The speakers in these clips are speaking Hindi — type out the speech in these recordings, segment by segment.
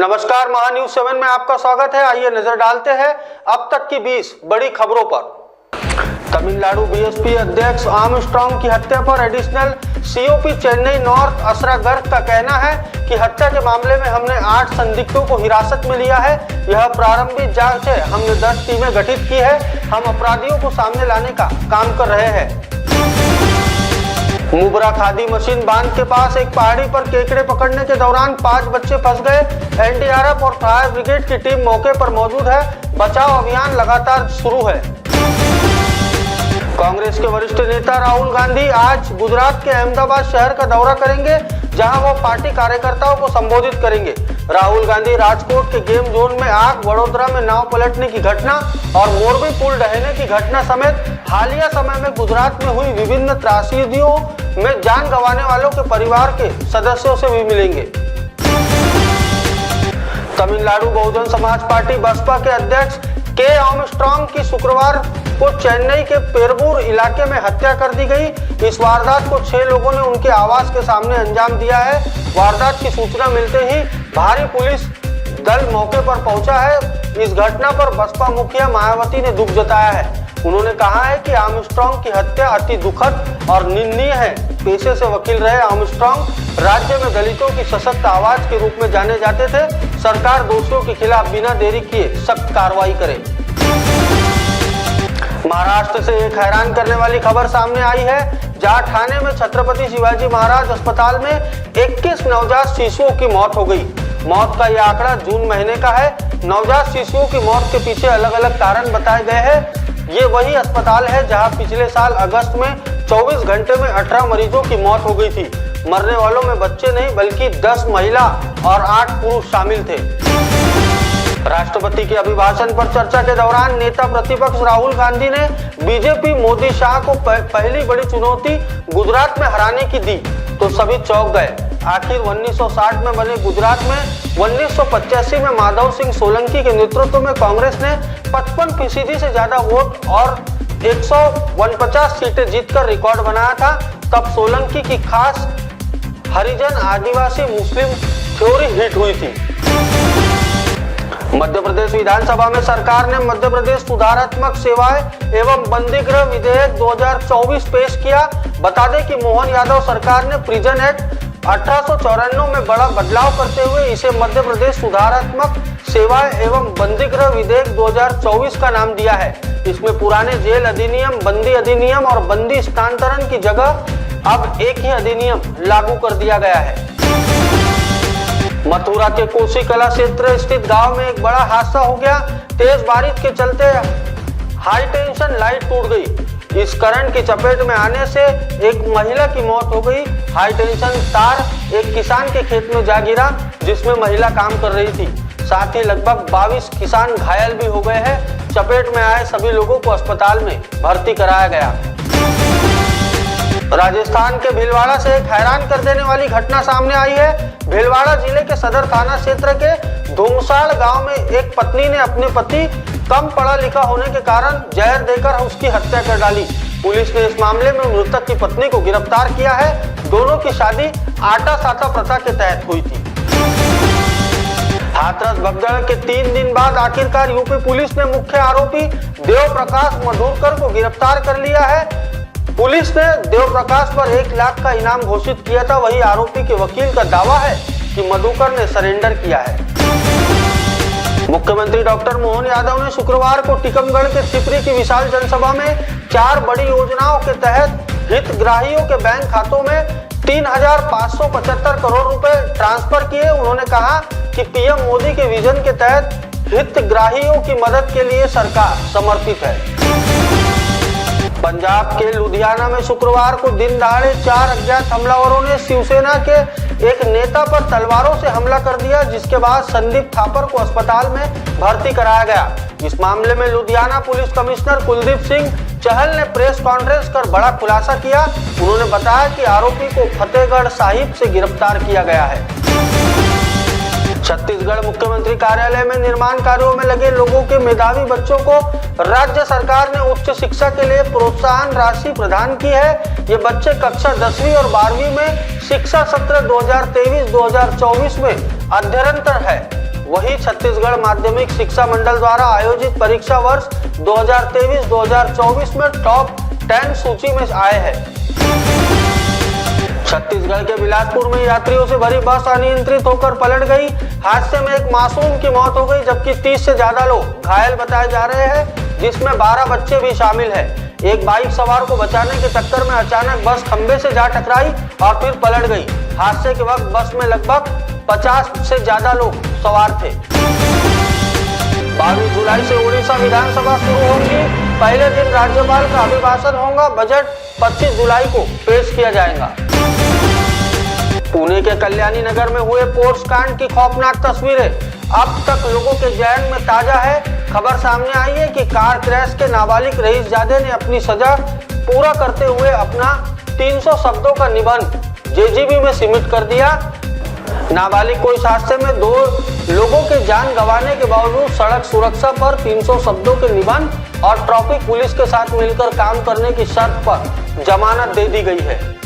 नमस्कार, महान्यूज 7 में आपका स्वागत है। आइए नजर डालते हैं अब तक की 20 बड़ी खबरों पर। तमिलनाडु बीएसपी अध्यक्ष आर्मस्ट्रांग की हत्या पर एडिशनल सीओपी चेन्नई नॉर्थ असरा गर्ग का कहना है कि हत्या के मामले में हमने 8 संदिग्धों को हिरासत में लिया है। यह प्रारंभिक जांच है। हमने 10 टीमें गठित की है। हम अपराधियों को सामने लाने का काम कर रहे हैं। मुबरा खादी मशीन बांध के पास एक पहाड़ी पर केकड़े पकड़ने के दौरान 5 बच्चे फंस गए। एनडीआरएफ और फायर ब्रिगेड की टीम मौके पर मौजूद है। बचाव अभियान लगातार शुरू है। कांग्रेस के वरिष्ठ नेता राहुल गांधी आज गुजरात के अहमदाबाद शहर का दौरा करेंगे, जहां वो पार्टी कार्यकर्ताओं को संबोधित करेंगे। राहुल गांधी राजकोट के गेम जोन में आग, वडोदरा में नाव पलटने की घटना और मोरबी पुल ढहने की घटना समेत हालिया समय में गुजरात में हुई विभिन्न त्रासदियों में जान गंवाने वालों के परिवार के सदस्यों से भी मिलेंगे। तमिलनाडु बहुजन समाज पार्टी बसपा के अध्यक्ष के आर्मस्ट्रांग की शुक्रवार को चेन्नई के पेरबूर इलाके में हत्या कर दी गई। इस वारदात को 6 लोगों ने उनके आवास के सामने अंजाम दिया है। वारदात की सूचना मिलते ही भारी पुलिस दल मौके पर पहुंचा है। इस घटना पर बसपा मुखिया मायावती ने दुख जताया है। उन्होंने कहा है कि आर्मस्ट्रांग की हत्या अति दुखद और निंदनीय है। पेशे से वकील रहे आर्मस्ट्रांग राज्य में दलितों की सशक्त आवाज के रूप में जाने जाते थे। सरकार दोषियों के खिलाफ बिना देरी किए सख्त कार्रवाई करे। महाराष्ट्र से एक हैरान करने वाली खबर सामने आई है, जहां ठाणे में छत्रपति शिवाजी महाराज अस्पताल में 21 नवजात शिशुओं की मौत हो गई। मौत का यह आंकड़ा जून महीने का है। नवजात शिशुओं की मौत के पीछे अलग अलग कारण बताए गए हैं। ये वही अस्पताल है जहां पिछले साल अगस्त में 24 घंटे में 18 मरीजों की मौत हो गई थी। मरने वालों में बच्चे नहीं बल्कि 10 महिला और 8 पुरुष शामिल थे। राष्ट्रपति के अभिभाषण पर चर्चा के दौरान नेता प्रतिपक्ष राहुल गांधी ने बीजेपी मोदी शाह को पहली बड़ी चुनौती गुजरात में हराने की दी तो सभी चौंक गए। आखिर 1960 में बने गुजरात में 1985 में माधव सिंह सोलंकी के नेतृत्व में कांग्रेस ने 55% से ज्यादा वोट और 149 सीटें जीतकर रिकॉर्ड बनाया था। तब सोलंकी की खास हरिजन आदिवासी मुस्लिम थ्योरी हिट हुई थी। मध्य प्रदेश विधानसभा में सरकार ने मध्य प्रदेश सुधारात्मक सेवाएं एवं बंदीगृह विधेयक 2024 पेश किया। बता दें कि मोहन यादव सरकार ने प्रिजन एक्ट 1894 में बड़ा बदलाव करते हुए इसे मध्य प्रदेश सुधारात्मक सेवाएं एवं बंदीगृह विधेयक 2024 का नाम दिया है। इसमें पुराने जेल अधिनियम, बंदी अधिनियम और बंदी स्थानांतरण की जगह अब एक ही अधिनियम लागू कर दिया गया है। मथुरा के कोसी कला क्षेत्र स्थित गांव में एक बड़ा हादसा हो गया। तेज बारिश के चलते हाई टेंशन लाइट टूट गई। इस करंट की चपेट में आने से एक महिला की मौत हो गई। हाई टेंशन तार एक किसान के खेत में जा गिरा, जिसमें महिला काम कर रही थी। साथ ही लगभग 22 किसान घायल भी हो गए हैं। चपेट में आए सभी लोगों को अस्पताल में भर्ती कराया गया। राजस्थान के भीलवाड़ा से एक हैरान कर देने वाली घटना सामने आई है। भीलवाड़ा जिले के सदर थाना क्षेत्र के धुमसाड़ गांव में एक पत्नी ने अपने पति कम पढ़ा लिखा होने के कारण जहर देकर उसकी हत्या कर डाली। पुलिस ने इस मामले में मृतक की पत्नी को गिरफ्तार किया है। दोनों की शादी आटा साटा प्रथा के तहत हुई थी। हाथरस भगदड़ के 3 दिन बाद आखिरकार यूपी पुलिस ने मुख्य आरोपी देव प्रकाश मधुरकर को गिरफ्तार कर लिया है। पुलिस ने देव प्रकाश पर 1 लाख का इनाम घोषित किया था। वही आरोपी के वकील का दावा है कि मधुकर ने सरेंडर किया है। मुख्यमंत्री डॉक्टर मोहन यादव ने शुक्रवार को टीकमगढ़ के सिपरी की विशाल जनसभा में 4 बड़ी योजनाओं के तहत हितग्राहियों के बैंक खातों में 3,575 करोड़ रुपए ट्रांसफर किए। उन्होंने कहा कि पीएम मोदी के विजन के तहत हितग्राहियों की मदद के लिए सरकार समर्पित है। पंजाब के लुधियाना में शुक्रवार को दिन दहाड़े 4 अज्ञात हमलावरों ने शिवसेना के एक नेता पर तलवारों से हमला कर दिया, जिसके बाद संदीप थापर को अस्पताल में भर्ती कराया गया। इस मामले में लुधियाना पुलिस कमिश्नर कुलदीप सिंह चहल ने प्रेस कॉन्फ्रेंस कर बड़ा खुलासा किया। उन्होंने बताया कि आरोपी को फतेहगढ़ साहिब से गिरफ्तार किया गया है। छत्तीसगढ़ मुख्यमंत्री कार्यालय में निर्माण कार्यों में लगे लोगों के मेधावी बच्चों को राज्य सरकार ने उच्च शिक्षा के लिए प्रोत्साहन राशि प्रदान की है। ये बच्चे कक्षा 10वीं और 12वीं में शिक्षा सत्र 2023-2024 में अध्ययनरत है। वही छत्तीसगढ़ माध्यमिक शिक्षा मंडल द्वारा आयोजित परीक्षा वर्ष 2023-2024 में टॉप 10 सूची में आए हैं। छत्तीसगढ़ के बिलासपुर में यात्रियों से भरी बस अनियंत्रित होकर पलट गई। हादसे में एक मासूम की मौत हो गई, जबकि 30 से ज्यादा लोग घायल बताए जा रहे हैं, जिसमें 12 बच्चे भी शामिल हैं। एक बाइक सवार को बचाने के चक्कर में अचानक बस खंबे से जा टकराई और फिर पलट गई। हादसे के वक्त बस में लगभग 50 से ज्यादा लोग सवार थे। 22 जुलाई से उड़ीसा विधानसभा शुरू होगी। पहले दिन राज्यपाल का अभिभाषण होगा। बजट 25 जुलाई को पेश किया जाएगा। पुणे के कल्याणी नगर में हुए पोर्श कांड की खौफनाक तस्वीरें अब तक लोगों के जहन में ताजा है। खबर सामने आई है कि कार क्रैश के नाबालिग रईसजादे ने अपनी सजा पूरा करते हुए अपना 300 शब्दों का निबंध जेजीबी में सिमिट कर दिया। नाबालिग को इस हादसे में 2 लोगों के जान गंवाने के बावजूद सड़क सुरक्षा पर 300 शब्दों के निबंध और ट्रैफिक पुलिस के साथ मिलकर काम करने की शर्त पर जमानत दे दी गई है।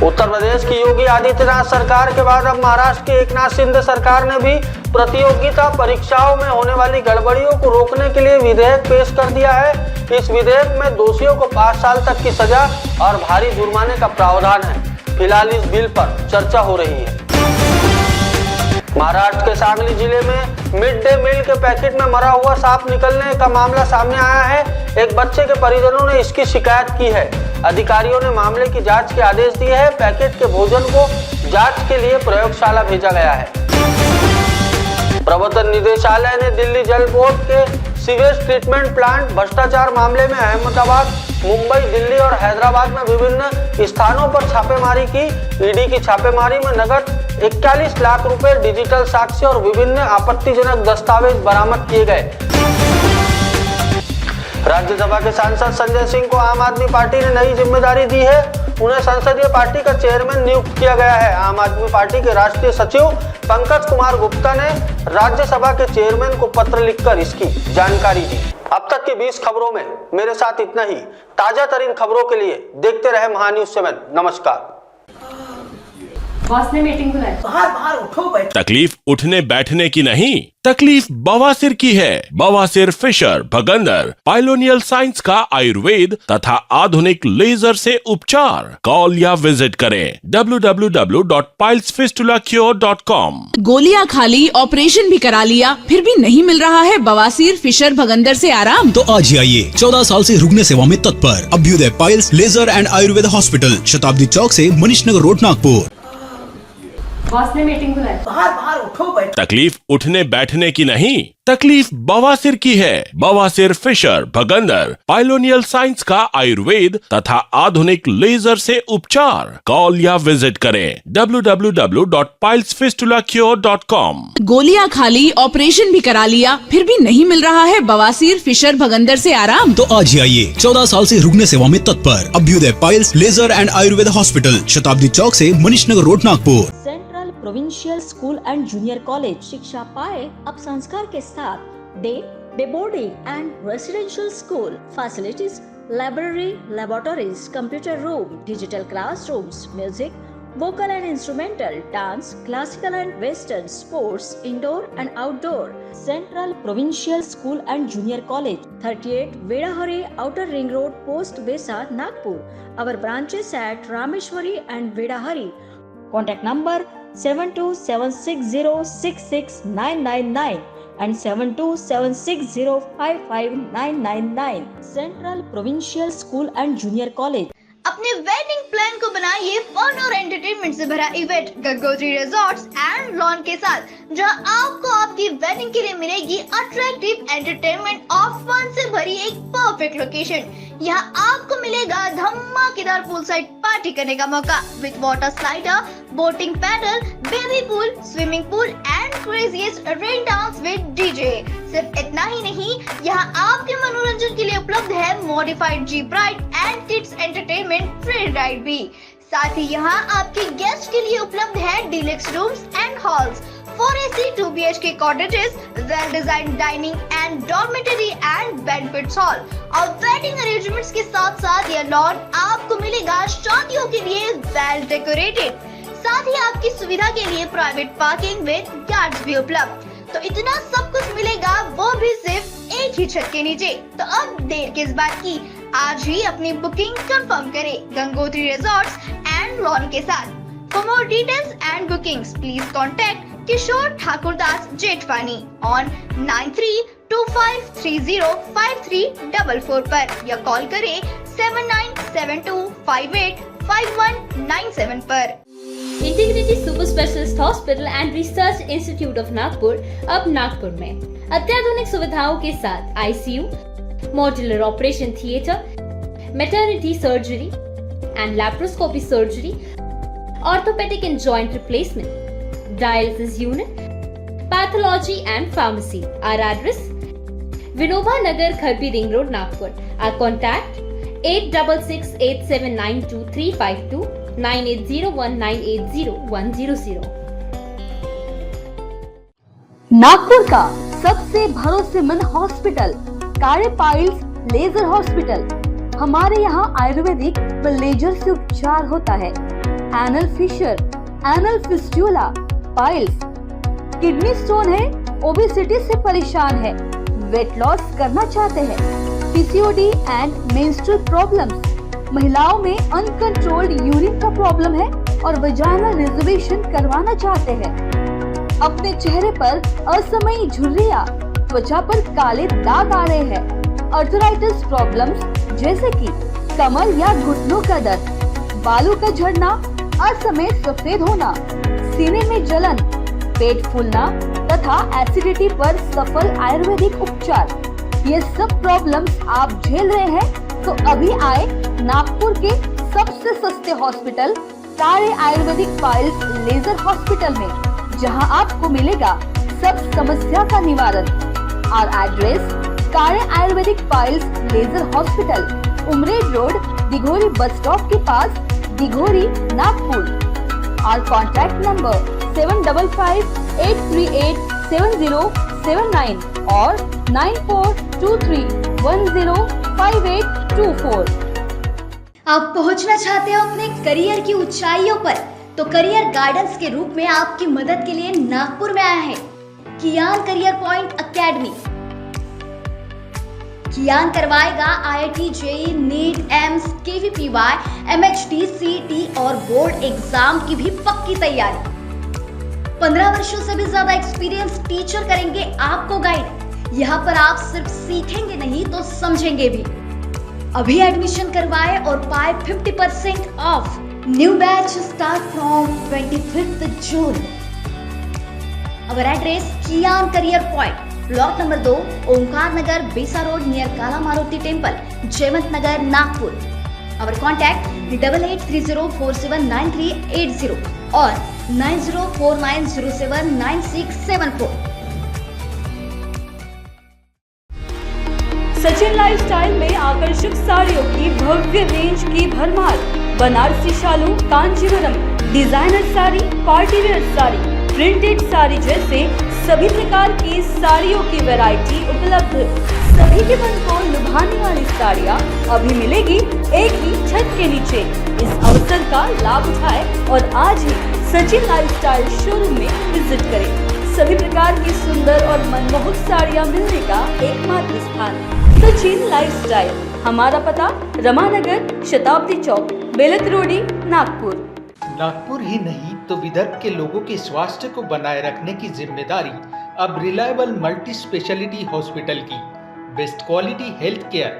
उत्तर प्रदेश की योगी आदित्यनाथ सरकार के बाद अब महाराष्ट्र की एकनाथ शिंदे सरकार ने भी प्रतियोगिता परीक्षाओं में होने वाली गड़बड़ियों को रोकने के लिए विधेयक पेश कर दिया है। इस विधेयक में दोषियों को 5 साल तक की सजा और भारी जुर्माने का प्रावधान है। फिलहाल इस बिल पर चर्चा हो रही है। महाराष्ट्र के सांगली जिले में मिड डे मील के पैकेट में मरा हुआ सांप निकलने का मामला सामने आया है। एक बच्चे के परिजनों ने इसकी शिकायत की है। अधिकारियों ने मामले की जांच के आदेश दिए हैं। पैकेट के भोजन को जांच के लिए प्रयोगशाला भेजा गया है। प्रवर्तन निदेशालय ने दिल्ली जल बोर्ड के सीवेज ट्रीटमेंट प्लांट भ्रष्टाचार मामले में अहमदाबाद, मुंबई, दिल्ली और हैदराबाद में विभिन्न स्थानों पर छापेमारी की। ईडी की छापेमारी में नगद 41 लाख रुपए, डिजिटल साक्ष्य और विभिन्न आपत्तिजनक दस्तावेज बरामद किए गए। राज्यसभा के सांसद संजय सिंह को आम आदमी पार्टी ने नई जिम्मेदारी दी है। उन्हें संसदीय पार्टी का चेयरमैन नियुक्त किया गया है। आम आदमी पार्टी के राष्ट्रीय सचिव पंकज कुमार गुप्ता ने राज्यसभा के चेयरमैन को पत्र लिखकर इसकी जानकारी दी। अब तक की 20 खबरों में मेरे साथ इतना ही। ताजा तरीन खबरों के लिए देखते रहे महान्यूज 7। नमस्कार। बॉस ने मीटिंग बुलाई। बाहर उठो बैठ। तकलीफ उठने बैठने की नहीं, तकलीफ बवासीर की है। बवासीर, फिशर, भगंदर, पाइलोनियल साइंस का आयुर्वेद तथा आधुनिक लेजर से उपचार। कॉल या विजिट करें www.pilesfistulacure.com। गोलियां खा ली, ऑपरेशन भी करा लिया, फिर भी नहीं मिल रहा है बवासीर, फिशर, भगंदर से आराम? तो आज ही आइए 14 साल से रुकने सेवा में तत्पर Abhyudaya piles laser and Ayurved hospital, Shatabdi Chowk से मनीषनगर रोड, नागपुर। बॉस ने मीटिंग बुलाई। बाहर उठो बैठ। तकलीफ उठने बैठने की नहीं, तकलीफ बवासीर की है। बवासीर, फिशर, भगंदर, पाइलोनियल साइंस का आयुर्वेद तथा आधुनिक लेजर से उपचार। कॉल या विजिट करें www.pilesfistulacure.com। गोलियां खा ली, ऑपरेशन भी करा लिया, फिर भी नहीं मिल रहा है बवासीर, फिशर, भगंदर से आराम? तो आज ही आइए 14 साल से रुकने सेवा में तत्पर Abhyudaya piles laser and Ayurved hospital, Shatabdi Chowk से Manishnagar road, Nagpur. Provincial school and junior college शिक्षा पाए अब संस्कार के साथ day boarding and residential school facilities, library, laboratories, computer room, digital classrooms, music, vocal and instrumental, dance, classical and western, sports, indoor and outdoor. Central Provincial School and Junior College, 38 Vedahari, Outer Ring Road, Post Besa, Nagpur. Our branches at Rameshwari and Vedahari. Contact number 7276066999 and 7276055999. Central Provincial School and Junior College. अपने वेडिंग प्लान को बनाइए फन और एंटरटेनमेंट से भरा event Gangotri resorts and lawn के साथ, जहां आपको आपकी वेडिंग के लिए मिलेगी अट्रैक्टिव एंटरटेनमेंट और फन से भरी एक परफेक्ट लोकेशन। यहाँ आपको मिलेगा धमाकेदार पूल साइड पार्टी करने का मौका with water slider, boating pedal, baby pool, swimming pool and craziest rain dance with DJ. सिर्फ इतना ही नहीं, यहाँ आपके मनोरंजन के लिए उपलब्ध है modified jeep ride and kids entertainment free ride भी। साथ ही यहाँ आपके गेस्ट के लिए उपलब्ध है deluxe rooms and halls, 4AC 2BHK cottages, well designed dining and dormitory and banquet hall और वेडिंग अरेंजमेंट्स के साथ साथ यह लॉन आपको मिलेगा शादियों के लिए वेल डेकोरेटेड। साथ ही आपकी सुविधा के लिए प्राइवेट पार्किंग विद गार्ड्स भी उपलब्ध। तो इतना सब कुछ मिलेगा, वो भी सिर्फ एक ही छत के नीचे। तो अब देर किस बात की, आज ही अपनी बुकिंग कंफर्म करें गंगोत्री रिजॉर्ट्स एंड लॉन के साथ। For more details and bookings, please contact Kishore Thakurdas Jetwani on 9325305344 पर या कॉल करें 7972585197 पर। Integrity super specialist hospital and research institute of Nagpur अब नागपुर में अत्याधुनिक सुविधाओं के साथ ICU, modular operation theatre, maternity surgery and laparoscopy surgery, orthopaedic and joint replacement, dialysis unit, pathology and pharmacy. Our address: Vinoba Nagar, Kharbi Ring Road, Nagpur. Our contact: 8668792352 9801980100। Nagpur का सबसे भरोसेमंद हॉस्पिटल कार्य पाइल्स लेजर हॉस्पिटल। हमारे यहाँ आयुर्वेदिक व लेजर से उपचार होता है। Anal fissure, anal fistula, piles, kidney stone है, ओबेसिटी से परेशान है, वेट लॉस करना चाहते हैं, पीसीओडी एंड मेंस्ट्रुअल प्रॉब्लम्स, महिलाओं में अनकंट्रोल्ड यूरिन का प्रॉब्लम है और वजाइनल रिजर्वेशन करवाना चाहते हैं, अपने चेहरे पर असमयी झुर्रियां, त्वचा पर काले दाग आ रहे हैं, अर्थराइटिस प्रॉब्लम्स जैसे कि कमर या घुटनों का दर्द, बालों का झड़ना, असमय सफेद होना, सीने में जलन, पेट फूलना तथा एसिडिटी पर सफल आयुर्वेदिक उपचार, ये सब प्रॉब्लम्स आप झेल रहे हैं तो अभी आए नागपुर के सबसे सस्ते हॉस्पिटल कार्य आयुर्वेदिक पाइल्स लेजर हॉस्पिटल में, जहां आपको मिलेगा सब समस्या का निवारण। और address: Karya Ayurvedic piles laser hospital, Umred road, Dighori bus stop के पास, दिघोरी, नागपुर। और कॉन्टैक्ट नंबर 7538387079 और 9423105824। आप पहुंचना चाहते हो अपने करियर की ऊंचाइयों पर, तो करियर गाइडेंस के रूप में आपकी मदद के लिए नागपुर में आया है Kiyaan career point academy. Kiyaan करवाएगा IIT, JEE, NEET, AIIMS, KVPY, MHT, CET और बोर्ड एग्जाम की भी पक्की तैयारी। 15 वर्षों से भी ज्यादा एक्सपीरियंस टीचर करेंगे आपको गाइड। यहाँ पर आप सिर्फ सीखेंगे नहीं तो समझेंगे भी। अभी एडमिशन करवाए और पाए 50% off. New batch start from 25th June। Our address: Kiyan career point, block number 2, Omkar Nagar, Besa road, near Kala Maruti temple, Jaywant Nagar, Nagpur. Our contact 8830479380 और 9049079674। सचिन लाइफस्टाइल में आकर्षक साड़ियों की भव्य रेंज की भरमार। बनारसी शालू, Kanjivaram, designer sari, party wear sari, printed sari जैसे सभी प्रकार की साड़ियों की वैरायटी उपलब्ध। सभी के मन को लुभाने वाली साड़ियाँ अभी मिलेगी एक ही छत के नीचे। इस अवसर का लाभ उठाएं और आज ही सचिन लाइफस्टाइल शोरूम में विजिट करें। सभी प्रकार की सुंदर और मनमोहक साड़ियाँ मिलने का एकमात्र स्थान सचिन लाइफस्टाइल। हमारा पता: रमानगर, शताब्दी चौक, बेलत रोडी, नागपुर। नागपुर ही नहीं तो विदर्भ के लोगों के स्वास्थ्य को बनाए रखने की जिम्मेदारी अब रिलायबल मल्टी स्पेशलिटी हॉस्पिटल की। Best quality health care.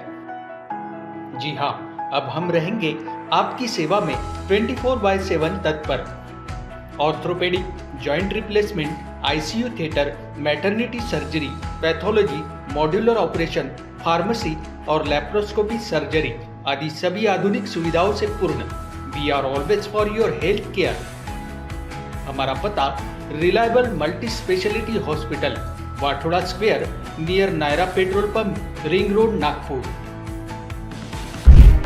जी हाँ, अब हम रहेंगे आपकी सेवा में 24/7 तत्पर। Orthopaedic, joint replacement, ICU theatre, maternity surgery, pathology, modular operation, pharmacy और लैप्रोस्कोपी सर्जरी आदि सभी आधुनिक सुविधाओं से पूर्ण। We are always for your health care. हमारा पता: reliable multi speciality hospital, Wathoda square, near Nayara petrol pump, ring road, Nagpur.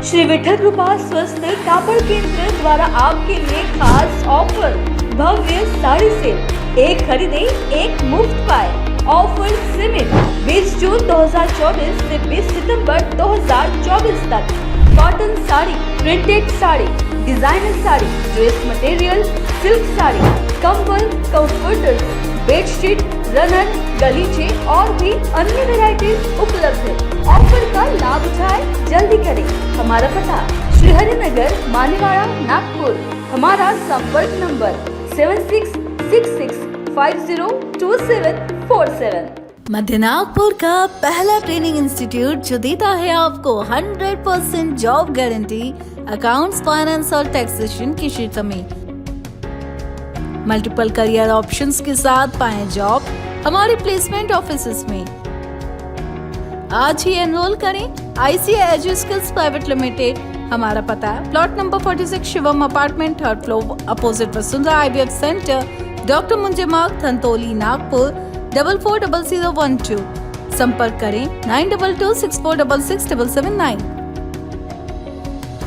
Shri Vithal Kripa स्वस्थ कापड़ केंद्र द्वारा आपके लिए खास ऑफर, भव्य साड़ी सेल, एक खरीदे एक मुफ्त पाए। ऑफर सीमित 20 जून 2024 से 20 सितंबर 2024 तक। Cotton sari, printed sari, designer sari, dress material, silk sari, कंबल, कंफर्टर्स, बेडशीट, रनर, गलीचे और भी अन्य वैरायटीज उपलब्ध है। ऑफर का लाभ उठाएं, जल्दी करें। हमारा पता श्री हरि नगर, मानीवाड़ा, नागपुर। हमारा संपर्क नंबर 7666502747। मध्य नागपुर का पहला ट्रेनिंग इंस्टीट्यूट जो देता है आपको 100% जॉब गारंटी अकाउंट्स, फाइनेंस और टैक्सेशन के क्षेत्र में। मल्टीपल करियर ऑप्शंस के साथ पाएं जॉब हमारे प्लेसमेंट ऑफिसेज में। आज ही एनरोल करें ICI एजुस्किल्स प्राइवेट लिमिटेड। हमारा पता है plot number 46 Shivam apartment, third floor, opposite Vasundhara IVF centre, doctor Munje Marg, Dhantoli, Nagpur 440012। संपर्क करें 9226466779।